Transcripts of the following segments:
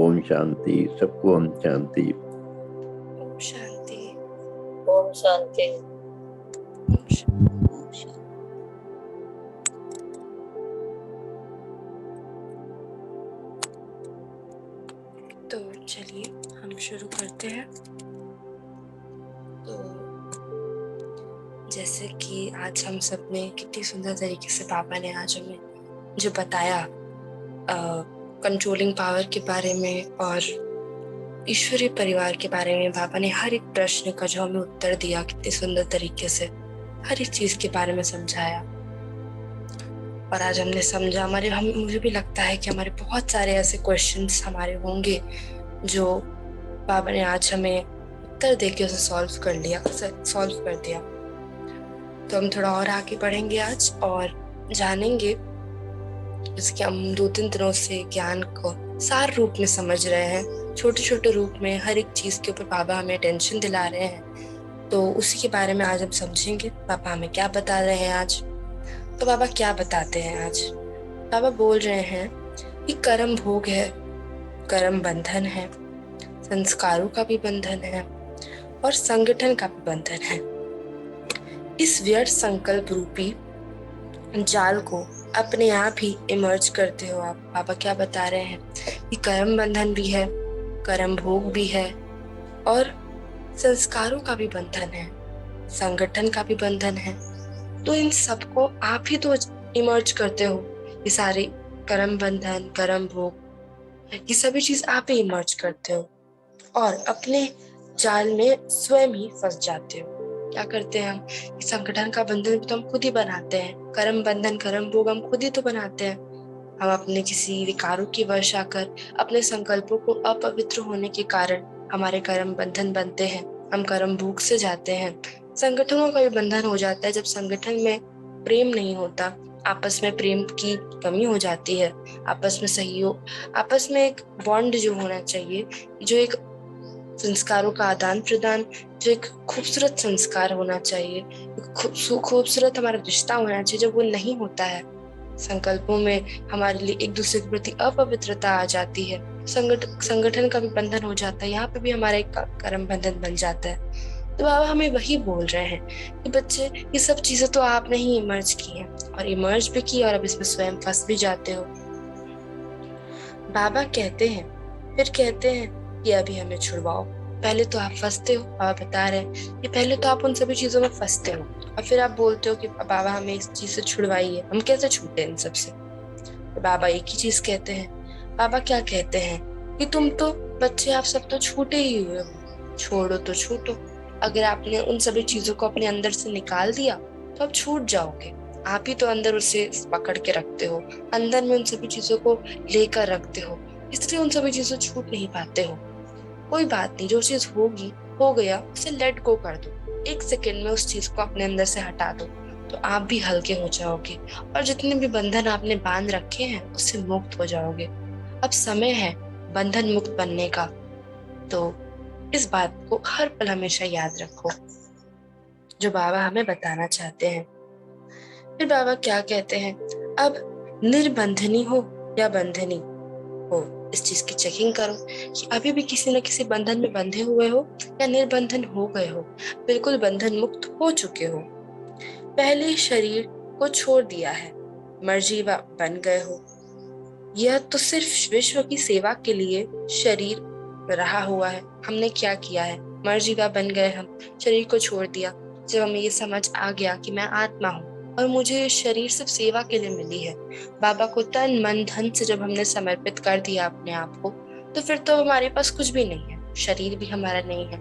ओम शांति। सबको ओम शांति। ओम शांति। ओम शांति। ओम शांति। तो चलिए हम शुरू करते हैं। तो जैसे कि आज हम सब ने कितनी सुंदर तरीके से पापा ने आज हमें जो बताया कंट्रोलिंग पावर के बारे में और ईश्वरीय परिवार के बारे में, पापा ने हर एक प्रश्न का जो हमें उत्तर दिया कितनी सुंदर तरीके से, हर एक चीज के बारे में समझाया। और आज हमने समझा, मुझे भी लगता है कि हमारे बहुत सारे ऐसे क्वेश्चंस हमारे होंगे जो बाबा ने आज हमें उत्तर देके उसे सॉल्व कर दिया। तो हम थोड़ा और आगे बढ़ेंगे आज और जानेंगे, जिसके हम 2-3 दिनों से ज्ञान को सार रूप में समझ रहे हैं, छोटे छोटे रूप में हर एक चीज के ऊपर बाबा हमें अटेंशन दिला रहे हैं। तो उसी के बारे में आज हम समझेंगे पापा हमें क्या बता रहे हैं आज। तो बाबा क्या बताते हैं आज? बाबा बोल रहे हैं कि कर्म भोग है, कर्म बंधन है, संस्कारों का भी बंधन है और संगठन का भी बंधन है। इस व्यर्थ संकल्प रूपी जाल को अपने आप ही इमर्ज करते हो आप। पापा क्या बता रहे हैं कि कर्म बंधन भी है, कर्म भोग भी है और संस्कारों का भी बंधन है, संगठन का भी बंधन है। तो इन सबको आप ही तो इमर्ज करते हो। ये सारे कर्म बंधन, कर्म भोग, ये सभी चीज आप ही इमर्ज करते हो और अपने जाल में स्वयं ही फंस जाते हो। क्या करते हैं हम? संगठन का बंधन तो हम खुद ही बनाते हैं, कर्म बंधन, कर्म भोग हम खुद ही तो बनाते हैं। हम अपने किसी विकारों की वश आकर अपने संकल्पों को अपवित्र होने के कारण हमारे कर्म बंधन बनते हैं, हम कर्म भोग से जाते हैं। संगठनों का भी बंधन हो जाता है जब संगठन में प्रेम नहीं होता, आपस में प्रेम की कमी हो जाती है, आपस में सहयोग, आपस में एक बॉन्ड जो होना चाहिए, जो एक संस्कारों का आदान प्रदान, जो एक खूबसूरत संस्कार होना चाहिए, खूबसूरत हमारा रिश्ता होना चाहिए, जब वो नहीं होता है, संकल्पों में हमारे लिए एक दूसरे के प्रति अपवित्रता आ जाती है, संगठन का भी बंधन हो जाता है, यहाँ पे भी हमारा एक कर्म बंधन बन जाता है। तो बाबा हमें वही बोल रहे हैं कि बच्चे, ये सब चीजें तो आपने ही इमर्ज की हैं और इमर्ज भी की और अब इसमें स्वयं फंस भी जाते हो। बाबा कहते हैं, फिर कहते हैं कि अभी हमें छुड़वाओ। पहले तो आप फंसते हो, बाबा बता रहे हैं कि पहले तो आप उन सभी चीजों में फंसते हो और फिर आप बोलते हो कि बाबा हमें इस चीज से छुड़वाइए, हम कैसे छूटे इन सबसे। तो बाबा एक ही चीज कहते हैं। बाबा क्या कहते हैं कि तुम तो बच्चे, आप सब तो छूटे ही हुए हो, छोड़ो तो छूटो। अगर आपने उन सभी चीजों को अपने अंदर से निकाल दिया तो आप छूट जाओगे। आप ही तो अंदर उसे पकड़ के रखते हो, अंदर में उन सभी चीजों को लेकर रखते हो, इसलिए उन सभी चीजों से छूट नहीं पाते हो। कोई बात नहीं, जो चीज होगी हो गया, उसे लेट गो कर दो, 1 सेकेंड में उस चीज को अपने अंदर से हटा दो, तो आप भी हल्के हो जाओगे और जितने भी बंधन आपने बांध रखे हैं उससे मुक्त हो जाओगे। अब समय है बंधन मुक्त बनने का। तो इस बात को हर पल हमेशा याद रखो, जो बाबा हमें बताना चाहते हैं। फिर बाबा क्या कहते हैं, अब निर्बंधनी हो या बंधनी हो, इस चीज की चेकिंग करो कि अभी भी किसी न किसी बंधन में बंधे हुए हो या निर्बंधन हो गए हो, बिल्कुल बंधन मुक्त हो चुके हो, पहले शरीर को छोड़ दिया है, मर्जीवा बन गए हो। यह तो सिर्फ विश्व की सेवा के लिए शरीर रहा हुआ है। हमने क्या किया है? मर्जीवा बन गए, हम शरीर को छोड़ दिया। जब हमें ये समझ आ गया कि मैं आत्मा हूँ और मुझे ये शरीर सिर्फ सेवा के लिए मिली है, बाबा को तन मन धन से जब हमने समर्पित कर दिया अपने आप को, तो फिर तो हमारे पास कुछ भी नहीं है, शरीर भी हमारा नहीं है।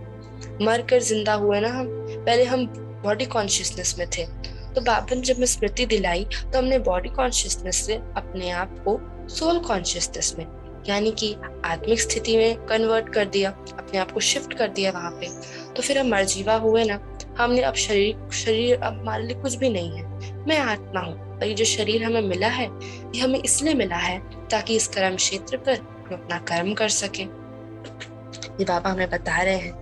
मर कर जिंदा हुए ना हम, पहले हम बॉडी कॉन्शियसनेस में थे, तो बाबा ने जब हमें स्मृति दिलाई तो हमने बॉडी कॉन्शियसनेस से अपने आप को सोल कॉन्शियसनेस में, यानी कि आत्मिक स्थिति में कन्वर्ट कर दिया, अपने आप को शिफ्ट कर दिया वहां पे। तो फिर हम मर्जीवा हुए ना, हमने अब शरीर अब हमारे लिए कुछ भी नहीं है। मैं आत्मा हूँ और ये जो शरीर हमें मिला है, ये हमें इसलिए मिला है ताकि इस कर्म क्षेत्र पर हम अपना कर्म कर सके। ये बाबा हमें बता रहे हैं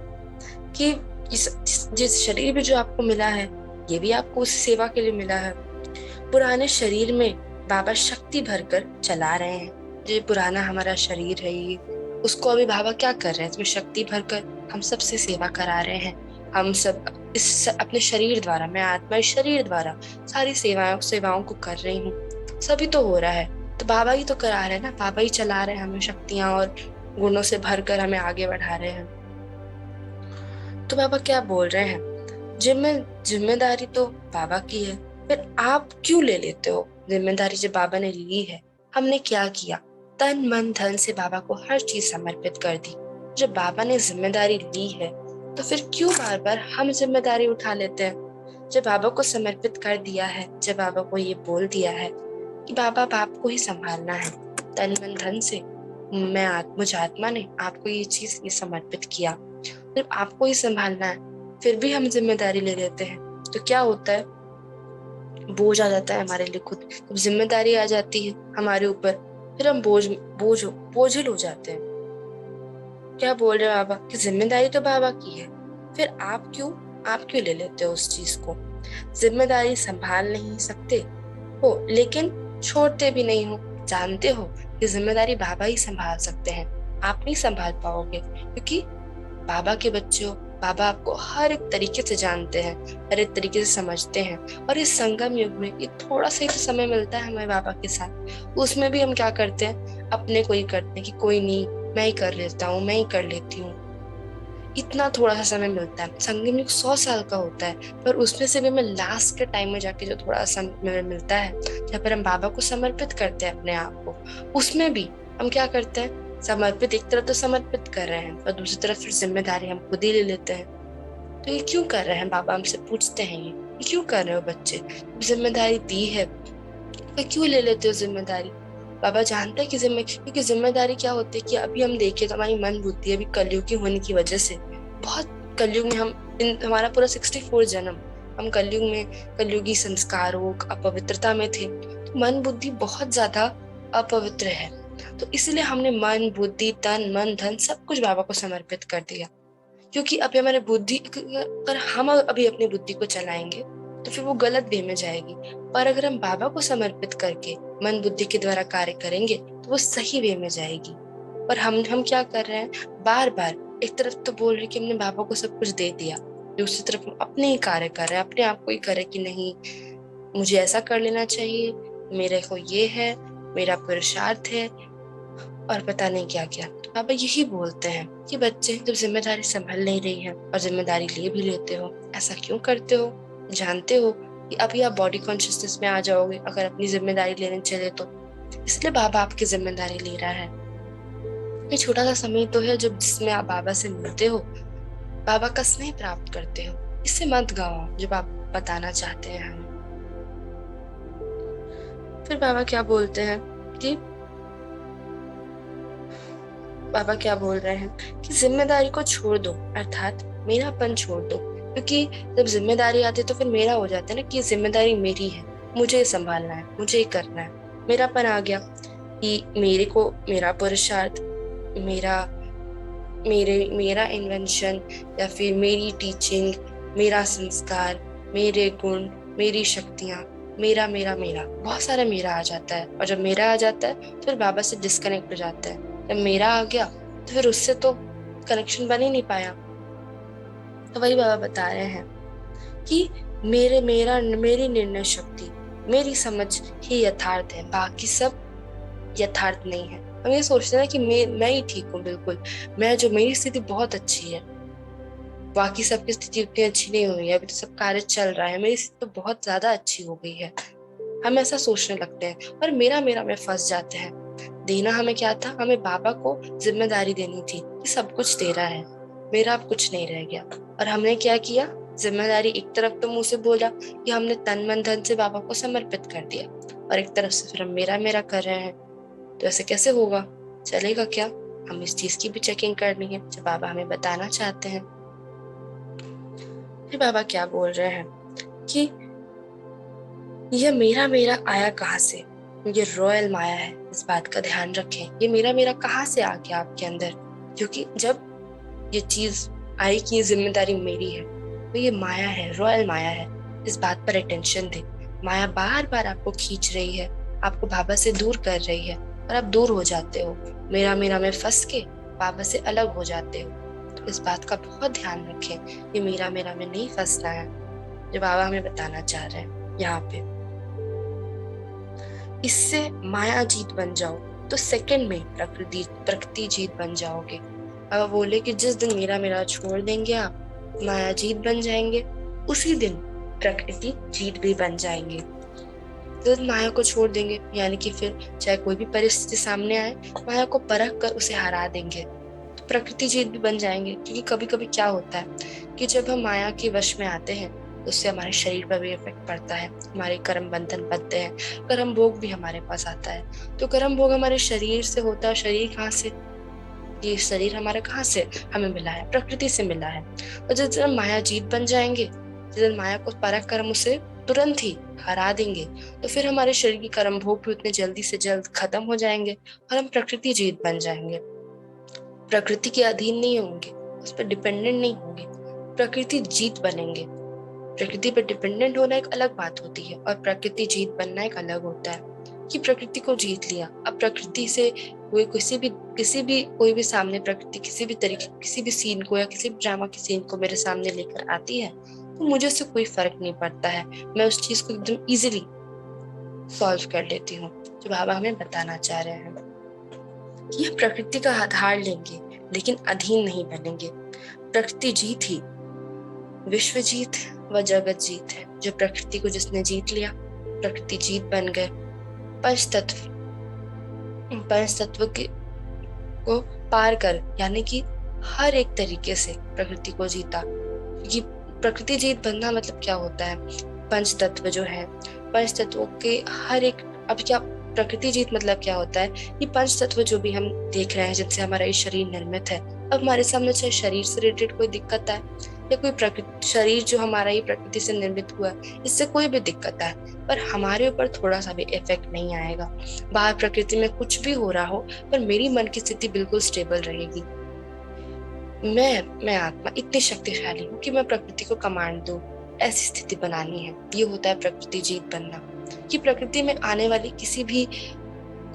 कि जिस शरीर भी जो आपको मिला है, ये भी आपको उस सेवा के लिए मिला है। पुराने शरीर में बाबा शक्ति भरकर चला रहे हैं। जो पुराना हमारा शरीर है, ये उसको अभी बाबा क्या कर रहे हैं, इसमें शक्ति भरकर हम सबसे सेवा करा रहे हैं। हम सब इस अपने शरीर द्वारा, मैं आत्मा इस शरीर द्वारा सारी सेवाओं को कर रही हूँ। सभी तो हो रहा है, तो बाबा ही तो करा रहे हैं ना, बाबा ही चला रहे हैं हमें शक्तियां और गुणों से भरकर हमें आगे बढ़ा रहे हैं। तो बाबा क्या बोल रहे हैं, जिम्मेदारी तो बाबा की है, फिर आप क्यों ले लेते हो जिम्मेदारी जब बाबा ने ली है। हमने क्या किया, तन मन धन से बाबा को हर चीज समर्पित कर दी। जब बाबा ने जिम्मेदारी ली है तो फिर क्यों बार बार हम जिम्मेदारी उठा लेते हैं। जब बाबा को समर्पित कर दिया है, जब बाबा को ये बोल दिया है कि बाबा आपको ही संभालना है तन मन धन से, मुझ आत्मा ने आपको ये चीज ये समर्पित किया, सिर्फ आपको ही संभालना है, फिर भी हम जिम्मेदारी ले लेते हैं, तो क्या होता है, बोझ आ जाता है हमारे लिए खुद। जब जिम्मेदारी आ जाती है हमारे ऊपर, फिर हम बोझिल हो जाते हैं। क्या बोल रहे हैं बाबा कि जिम्मेदारी तो बाबा की है, फिर आप क्यों ले लेते हो उस चीज को। जिम्मेदारी संभाल नहीं सकते हो लेकिन छोड़ते भी नहीं हो, जानते हो कि जिम्मेदारी बाबा ही संभाल सकते हैं, आप नहीं संभाल पाओगे, क्योंकि बाबा के बच्चे हो। बाबा आपको हर एक तरीके से जानते हैं, हर एक तरीके से समझते हैं। और इस संगम युग में ये थोड़ा सा ही तो समय मिलता है हमें बाबा के साथ, उसमें भी हम क्या करते हैं, अपने को ही करते हैं कि कोई नहीं, मैं ही कर लेता हूँ, मैं ही कर लेती हूँ। इतना थोड़ा सा समय मिलता है। संगम युग 100 साल का होता है, पर उसमें से भी हमें लास्ट के टाइम में जाके जो थोड़ा समय मिलता है, जहाँ पर हम बाबा को समर्पित करते हैं अपने आप को, उसमें भी हम क्या करते हैं, समर्पित एक तरफ तो समर्पित कर रहे हैं और दूसरी तरफ फिर जिम्मेदारी हम खुद ही ले लेते हैं। तो ये क्यों कर रहे हैं, बाबा हमसे पूछते हैं ये क्यों कर रहे हो बच्चे, जिम्मेदारी दी है तो क्यों ले लेते हो जिम्मेदारी। बाबा जानते हैं कि क्योंकि जिम्मेदारी क्या होती है कि अभी हम देखें तो हमारी मन बुद्धि अभी कलयुग की होने की वजह से बहुत कलयुग में हमारा पूरा 64 जन्म हम कलयुगी संस्कारों अपवित्रता में थे, तो मन बुद्धि बहुत ज्यादा अपवित्र है। तो इसलिए हमने मन बुद्धि तन मन धन सब कुछ बाबा को समर्पित कर दिया, क्योंकि अभी हमारे बुद्धि, अगर हम अभी अपनी बुद्धि को चलाएंगे तो फिर वो गलत वे में जाएगी, पर अगर हम बाबा को समर्पित करके मन बुद्धि के द्वारा कार्य करेंगे तो वो सही वे में जाएगी। और हम क्या कर रहे हैं, बार बार एक तरफ तो बोल रहे कि हमने बाबा को सब कुछ दे दिया, दूसरी तरफ हम अपने ही कार्य कर रहे हैं, अपने आप को ही कर रहे कि नहीं मुझे ऐसा कर लेना चाहिए, मेरे को ये है, मेरा पुरुषार्थ है और पता नहीं क्या क्या। तो बाबा यही बोलते हैं कि बच्चे जब जिम्मेदारी संभाल नहीं रही है और जिम्मेदारी ले भी लेते हो, ऐसा क्यों करते हो, जानते हो कि अभी आप बॉडी कॉन्शियसनेस में आ जाओगे अगर अपनी जिम्मेदारी लेने चले तो, इसलिए बाबा आपकी जिम्मेदारी ले रहा है। ये छोटा सा समय तो है जब जिसमें आप बाबा से मिलते हो, बाबा का स्नेह प्राप्त करते हो, इससे मत गवाओ जब आप बताना चाहते हैं हमें। फिर बाबा क्या बोलते हैं कि बाबा क्या बोल रहे हैं कि जिम्मेदारी को छोड़ दो, अर्थात मेरापन छोड़ दो, क्योंकि जब जिम्मेदारी आती है तो फिर मेरा हो जाता है ना कि जिम्मेदारी मेरी है, मुझे संभालना है, मुझे करना है। मेरापन आ गया कि मेरे को मेरा पुरुषार्थ, मेरा इन्वेंशन या फिर मेरी टीचिंग, मेरा संस्कार, मेरे गुण, मेरी शक्तियाँ, मेरा मेरा मेरा बहुत सारा मेरा आ जाता है। और जब मेरा आ जाता है तो फिर बाबा से डिस्कनेक्ट हो जाता है। जब मेरा आ गया तो फिर उससे तो कनेक्शन बन ही नहीं पाया। तो वही बाबा बता रहे हैं कि मेरी निर्णय शक्ति, मेरी समझ ही यथार्थ है, बाकी सब यथार्थ नहीं है। हम ये सोचते हैं कि मैं ही ठीक हूँ, बिल्कुल मेरी स्थिति बहुत अच्छी है, बाकी सबकी स्थिति उतनी अच्छी नहीं हुई है, अभी तो सब कार्य चल रहा है, मेरी स्थिति तो बहुत ज्यादा अच्छी हो गई है। हम ऐसा सोचने लगते हैं और मेरा में फंस जाते हैं। देना हमें क्या था, हमें बाबा को जिम्मेदारी देनी थी कि सब कुछ तेरा है, मेरा अब कुछ नहीं रह गया। और हमने क्या किया, जिम्मेदारी एक तरफ तो मुंह से बोला कि हमने तन मन धन से बाबा को समर्पित कर दिया, और एक तरफ से फिर हम मेरा कर रहे हैं। तो ऐसे कैसे होगा, चलेगा क्या। हम इस चीज की भी चेकिंग करनी है जो बाबा हमें बताना चाहते हैं। फिर बाबा क्या बोल रहे हैं कि यह मेरा आया कहाँ से, ये रॉयल माया है, इस बात का ध्यान रखें। ये मेरा कहाँ से आ गया आपके अंदर, क्योंकि जब ये चीज आई कि ये जिम्मेदारी मेरी है, तो ये माया है, रॉयल माया है, इस बात पर अटेंशन दे। माया बार बार आपको खींच रही है, आपको बाबा से दूर कर रही है और आप दूर हो जाते हो। मेरा में फंस के बाबा से अलग हो जाते हो। तो इस बात का बहुत ध्यान रखें, ये मेरा मेरा में नहीं फंसना है जो बाबा हमें बताना चाह रहे हैं यहाँ पे। इससे माया जीत बन जाओ तो सेकंड में प्रकृति जीत बन जाओगे। अब बोले कि जिस दिन मेरा मेरा छोड़ देंगे आप, माया जीत बन जाएंगे, उसी दिन प्रकृति जीत भी बन जाएंगे। तो माया को छोड़ देंगे यानी कि फिर चाहे कोई भी परिस्थिति सामने आए, माया को परख कर उसे हरा देंगे, तो प्रकृति जीत भी बन जाएंगे। क्योंकि कभी कभी क्या होता है कि जब हम माया के वश में आते हैं तो उससे हमारे शरीर पर भी इफेक्ट पड़ता है, हमारे कर्म बंधन बनते हैं, कर्म भोग भी हमारे पास आता है। तो कर्म भोग हमारे शरीर से होता है। शरीर कहाँ से? ये शरीर हमारा कहाँ से हमें मिला है? प्रकृति से मिला है। और जिस दिन माया जीत बन जाएंगे, जिस दिन माया को परख कर हम उसे तुरंत ही हरा देंगे, तो फिर हमारे शरीर की कर्म भोग भी उतने जल्दी से जल्द खत्म हो जाएंगे और हम प्रकृति जीत बन जाएंगे। प्रकृति के अधीन नहीं होंगे, उस पर डिपेंडेंट नहीं होंगे, प्रकृति जीत बनेंगे। प्रकृति पर डिपेंडेंट होना एक अलग बात होती है और प्रकृति जीत बनना एक अलग होता है कि प्रकृति को जीत लिया। अब प्रकृति से कोई कोई भी सामने प्रकृति किसी भी तरीके, किसी भी सीन को या किसी भी ड्रामा के सीन को मेरे सामने लेकर आती है, तो मुझे उससे कोई फर्क नहीं पड़ता है। मैं उस चीज को एकदम इजीली सॉल्व कर लेती हूँ। जो बाबा हमें बताना चाह रहे हैं कि हम प्रकृति का आधार लेंगे लेकिन अधीन नहीं बनेंगे। प्रकृति जीत ही विश्व जीत व जगत जीत है। जो प्रकृति को जिसने जीत लिया, प्रकृति जीत बन गए। पंच तत्व को पार कर यानी कि हर एक तरीके से प्रकृति को जीता। क्योंकि प्रकृति जीत बनना मतलब क्या होता है? पंच तत्व जो है, पंच तत्वों के हर एक, अब क्या प्रकृति जीत मतलब क्या होता है? ये पंच तत्व जो भी हम देख रहे हैं जिनसे हमारा ये शरीर निर्मित है, अब हमारे सामने चाहे शरीर से रिलेटेड कोई दिक्कत है या कोई शरीर जो हमारा ये प्रकृति से निर्मित हुआ है, इससे कोई भी दिक्कत है, पर हमारे ऊपर थोड़ा सा भी इफेक्ट नहीं आएगा। बाहर प्रकृति में कुछ भी हो रहा हो, पर मेरी मन की स्थिति बिल्कुल स्टेबल रहेगी। मैं आत्मा इतनी शक्तिशाली हूँ कि मैं प्रकृति को कमांड दूं, ऐसी स्थिति बनानी है। ये होता है प्रकृति जीत बनना। कि प्रकृति में आने वाली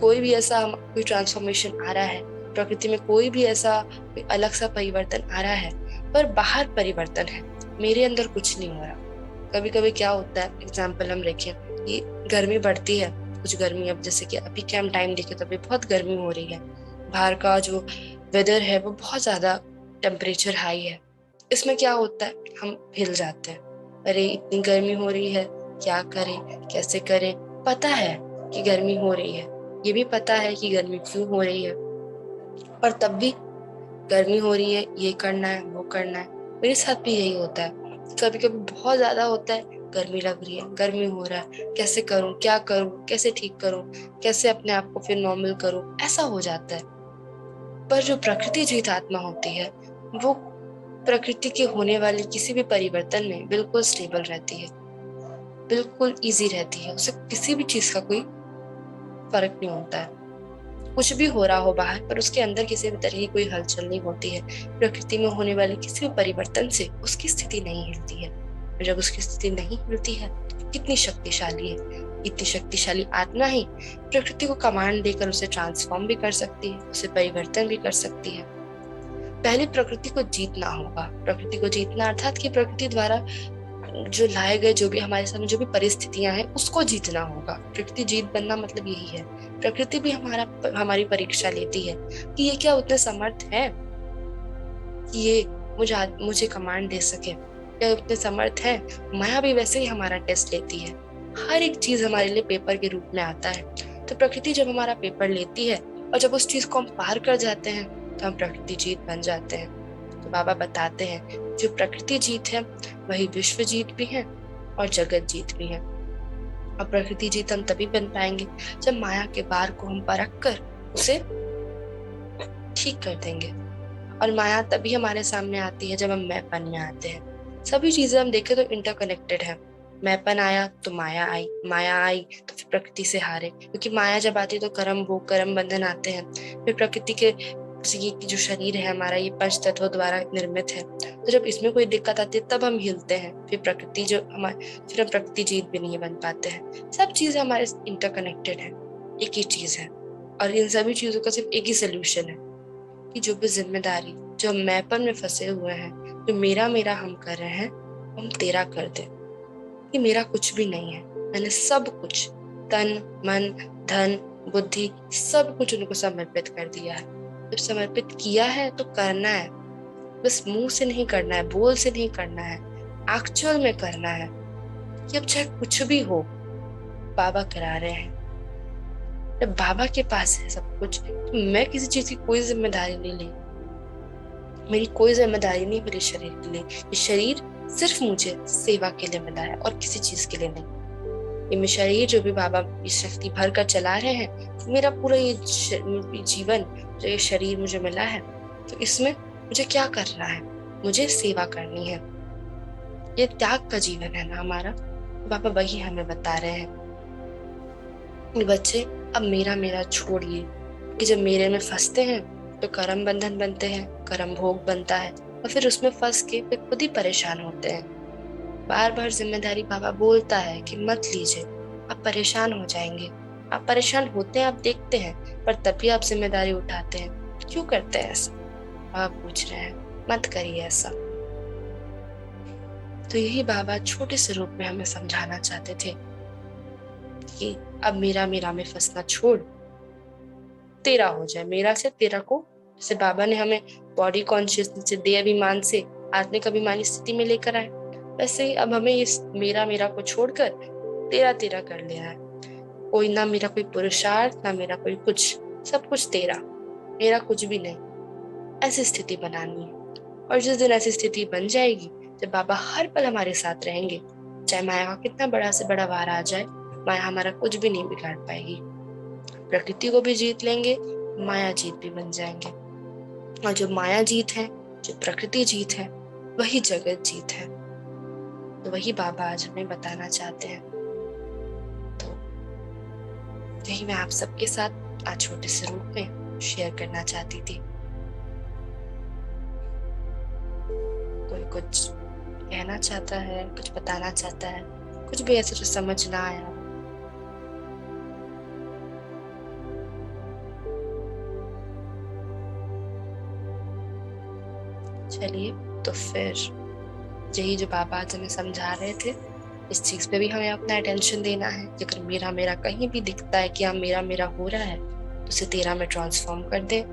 कोई भी ऐसा कोई ट्रांसफॉर्मेशन आ रहा है, प्रकृति में कोई भी ऐसा कोई अलग सा परिवर्तन आ रहा है, पर बाहर परिवर्तन है, मेरे अंदर कुछ नहीं हो रहा। कभी कभी क्या होता है, एग्जाम्पल हम देखें कि गर्मी बढ़ती है, कुछ गर्मी, अब जैसे कि अभी के हम टाइम देखें तो अभी बहुत गर्मी हो रही है, बाहर का जो वेदर है वो बहुत ज्यादा टेम्परेचर हाई है। इसमें क्या होता है, हम हिल जाते हैं, अरे इतनी गर्मी हो रही है, क्या करें, कैसे करें। पता है कि गर्मी हो रही है, ये भी पता है कि गर्मी क्यों हो रही है, पर तब भी गर्मी हो रही है, ये करना है, वो करना है। मेरे साथ भी यही होता है। कभी कभी बहुत ज्यादा होता है, गर्मी लग रही है, गर्मी हो रहा है, कैसे करूं, क्या करूं, कैसे ठीक करूं, कैसे अपने आप को फिर नॉर्मल करूं, ऐसा हो जाता है। पर जो प्रकृति जीत आत्मा होती है, वो प्रकृति के होने वाले किसी भी परिवर्तन में बिल्कुल स्टेबल रहती है, बिल्कुल इजी रहती है। उसे किसी भी चीज का कोई फर्क नहीं होता है। कुछ भी हो रहा हो बाहर, पर उसके अंदर किसी भी तरह की कोई हलचल नहीं होती है। प्रकृति में होने वाले किसी भी परिवर्तन से उसकी स्थिति नहीं हिलती है। जब उसकी स्थिति नहीं हिलती है, कितनी शक्तिशाली है। इतनी शक्तिशाली आत्मा ही प्रकृति को कमांड देकर उसे ट्रांसफॉर्म भी कर सकती है, उसे परिवर्तन भी कर सकती है। पहले प्रकृति को जीतना होगा। प्रकृति को जीतना अर्थात कि प्रकृति द्वारा जो लाए गए जो भी हमारे सामने जो भी परिस्थितियां हैं, उसको जीतना होगा। प्रकृति जीत बनना मतलब यही है। प्रकृति भी हमारी परीक्षा लेती है कि ये क्या उतने समर्थ है कि ये मुझे कमांड दे सके, क्या उतने समर्थ है। माया भी वैसे ही हमारा टेस्ट लेती है। हर एक चीज हमारे लिए पेपर के रूप में आता है। तो प्रकृति जब हमारा पेपर लेती है और जब उस चीज को हम पार कर जाते हैं, तो हम प्रकृति जीत बन जाते हैं। तो बाबा बताते हैं जो प्रकृति जीत है वही विश्व जीत भी है और जगत जीत भी है। और प्रकृति जीत हम तभी बन पाएंगे जब माया के बार को हम परख कर उसे ठीक कर देंगे। और माया तभी हमारे सामने आती है जब हम मैपन में आते हैं। सभी चीजें हम देखें तो इंटरकनेक्टेड है। मैपन आया तो माया आई, माया आई तो फिर प्रकृति से हारे, क्योंकि माया जब आती है तो कर्म भोग कर्म बंधन आते हैं। फिर प्रकृति के ये जो शरीर है हमारा, ये पंच तत्वों द्वारा निर्मित है, तो जब इसमें कोई दिक्कत आती है तब हम हिलते हैं। फिर फिर हम प्रकृति जीत भी नहीं बन पाते हैं। सब चीजें हमारे इंटरकनेक्टेड है, एक ही चीज है, और इन सभी चीजों का सिर्फ एक ही सोल्यूशन है कि जो भी जिम्मेदारी जो हम मैंपन में फंसे हुए हैं, जो मेरा मेरा हम कर रहे हैं, हम तेरा कर दे। कि मेरा कुछ भी नहीं है, मैंने सब कुछ तन मन धन बुद्धि सब कुछ उनको समर्पित कर दिया है। जब समर्पित किया है तो करना है, बस मुंह से नहीं करना है, बोल से नहीं करना है, एक्चुअल में करना है। कि अब चाहे कुछ भी हो, बाबा करा रहे हैं। जब बाबा के पास है सब कुछ, तो मैं किसी चीज की कोई जिम्मेदारी नहीं ली। मेरी कोई जिम्मेदारी नहीं मेरे शरीर के लिए। ये शरीर सिर्फ मुझे सेवा के लिए मिला है और किसी चीज के लिए नहीं। ये मेरा शरीर जो भी बाबा की शक्ति भर कर चला रहे हैं, मेरा पूरा ये जीवन जो ये शरीर मुझे मिला है, तो इसमें मुझे क्या करना है? मुझे सेवा करनी है। ये त्याग का जीवन है ना हमारा। बाबा वही हमें बता रहे हैं कि बच्चे अब मेरा मेरा छोड़िए। कि जब मेरे में फंसते हैं तो कर्म बंधन बनते हैं, कर्म भोग बनता है, और फिर उसमें फंस के फिर खुद ही परेशान होते हैं। बार बार जिम्मेदारी बाबा बोलता है कि मत लीजिए, आप परेशान हो जाएंगे। आप परेशान होते हैं, आप देखते हैं, पर तब भी आप जिम्मेदारी उठाते हैं। क्यों करते हैं ऐसा? आप पूछ रहे हैं। मत करिए ऐसा। तो यही बाबा छोटे से रूप में हमें समझाना चाहते थे कि अब मेरा मेरा में फंसना छोड़, तेरा हो जाए। मेरा से तेरा को, जैसे बाबा ने हमें बॉडी कॉन्शियसनेस से, देह अभिमान से आत्मिक अभिमानी स्थिति में लेकर आए, वैसे ही अब हमें इस मेरा मेरा को छोड़कर तेरा तेरा कर लेना है। कोई ना मेरा कोई पुरुषार्थ, ना मेरा कोई कुछ, सब कुछ तेरा, मेरा कुछ भी नहीं। ऐसी स्थिति बनानी है। और जिस दिन ऐसी स्थिति बन जाएगी, जब बाबा हर पल हमारे साथ रहेंगे, चाहे माया का कितना बड़ा से बड़ा वार आ जाए, माया हमारा कुछ भी नहीं बिगाड़ पाएगी। प्रकृति को भी जीत लेंगे, माया जीत भी बन जाएंगे। और जो माया जीत है, जो प्रकृति जीत है, वही जगत जीत है। तो वही बाबा आज हमें बताना चाहते हैं। तो यही मैं आप सबके साथ आज छोटे से रूप में शेयर करना चाहती थी। कोई कुछ कहना चाहता है, कुछ बताना चाहता है, कुछ भी ऐसे जो समझ ना आया, चलिए। तो फिर यही जो बाबा आज हमें समझा रहे थे, इस चीज पे भी हमें अपना अटेंशन देना है। अगर मेरा मेरा कहीं भी दिखता है कि हाँ मेरा मेरा हो रहा है, तो उसे तेरा में ट्रांसफॉर्म कर दे।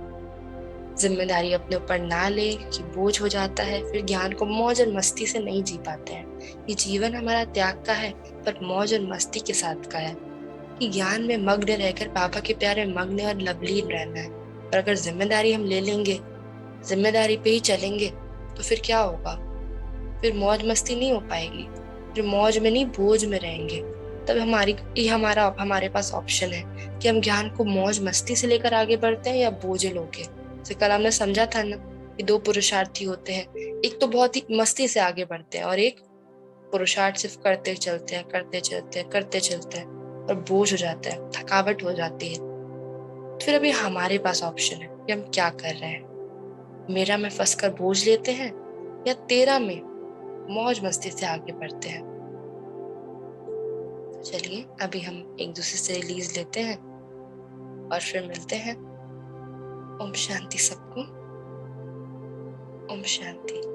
जिम्मेदारी अपने ऊपर ना ले कि बोझ हो जाता है, फिर ज्ञान को मौज और मस्ती से नहीं जी पाते हैं। ये जीवन हमारा त्याग का है, पर मौज और मस्ती के साथ का है। कि ज्ञान में मग्न रहकर बाबा के प्यार में मग्न और लवलीन रहना है। और अगर जिम्मेदारी हम ले लेंगे, जिम्मेदारी पे ही चलेंगे, तो फिर क्या होगा? फिर मौज मस्ती नहीं हो पाएगी। फिर मौज में नहीं, बोझ में रहेंगे। तब हमारे पास ऑप्शन है कि हम ज्ञान को मौज मस्ती से लेकर आगे बढ़ते हैं या बोझ लोगे। जैसे कल हमने समझा था ना कि दो पुरुषार्थी होते हैं। एक तो बहुत ही मस्ती से आगे बढ़ते हैं, और एक पुरुषार्थ सिर्फ करते चलते हैं, करते चलते हैं और बोझ हो जाता है, थकावट हो जाती है। फिर अभी हमारे पास ऑप्शन है कि हम क्या कर रहे हैं। मेरा में फंसकर बोझ लेते हैं या तेरा में मौज मस्ती से आगे बढ़ते हैं। तो चलिए अभी हम एक दूसरे से रिलीज लेते हैं और फिर मिलते हैं। ओम शांति सबको। ओम शांति।